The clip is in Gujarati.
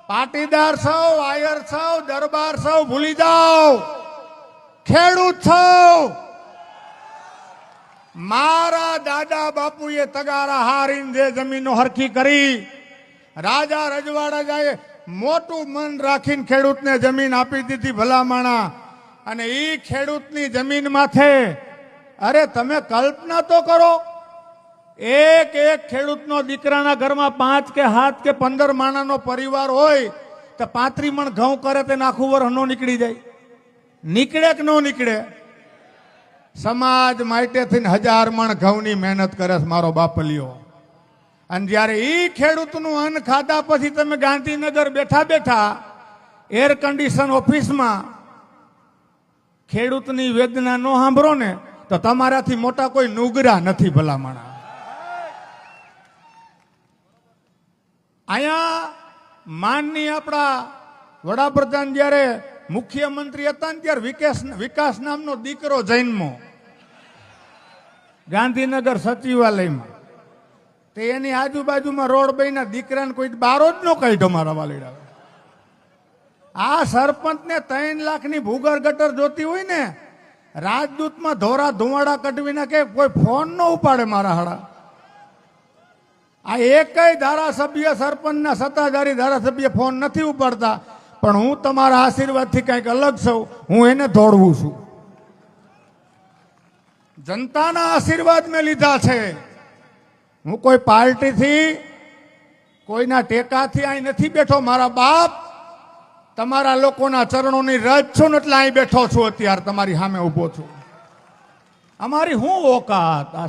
પાટીદાર છો, આયર છો, દરબાર છો, ભૂલી જાઓ. ખેડૂત છો. મારા દાદા બાપુએ તગારા હારીને જે જમીનો હરખી કરી, રાજા રજવાડાએ મોટું મન રાખીને ખેડૂતને જમીન આપી દીધી ભલામણા. અને ઈ ખેડૂતની જમીન માથે અરે તમે કલ્પના તો કરો, એક એક ખેડૂતનો દીકરાના ઘરમાં 5 કે 7 કે 15 માણાનો પરિવાર હોય તો 35 મણ ઘઉં કરે તે આખું વરસ નો નીકળી જાય. નીકળે કે નો નીકળે? સમાજ માટે થઈને 1000 મણ ઘઉંની મહેનત કરે છે મારો બાપલિયો. અને જ્યારે ઈ ખેડૂતનું અન્ન ખાધા પછી તમે ગાંધીનગર બેઠા બેઠા એર કન્ડિશન ઓફિસમાં ખેડૂતની વેદના નો સાંભળો ને તો તમારાથી મોટા કોઈ નુગરા નથી ભલામણા. અહીંયા માનની આપણા વડાપ્રધાન જ્યારે મુખ્યમંત્રી હતા ને ત્યારે વિકાસ નામનો દીકરો જન્મો ગાંધીનગર સચિવાલયમાં. તે એની આજુબાજુમાં રોડ બન્યા, દીકરાને કોઈ બારો જ ન કાઢ્યો મારા વાલીડા. આ સરપંચને 3 લાખની ભૂગર ગટર જોતી હોય ને, રાજદૂતમાં ધોરા ધુવાડા કઢવી નાખે, કોઈ ફોન ન ઉપાડે મારા હાડા. આ એકય ધારાસભ્ય, સરપંચના સત્તાધારી ધારાસભ્ય ફોન નથી ઉપાડતા. પણ હું તમારા આશીર્વાદથી કંઈક અલગ છું, હું એને દોડવું છું. જનતાના આશીર્વાદ મેં લીધા છે. હું કોઈ પાર્ટીથી, કોઈના ટેકાથી અહીં નથી બેઠો. મારા બાપ તમારા લોકોના ચરણોની રજ છું ને એટલે અહીં બેઠો છું. અત્યારે તમારી સામે ઊભો છું. અમારી હું ઓકાત આ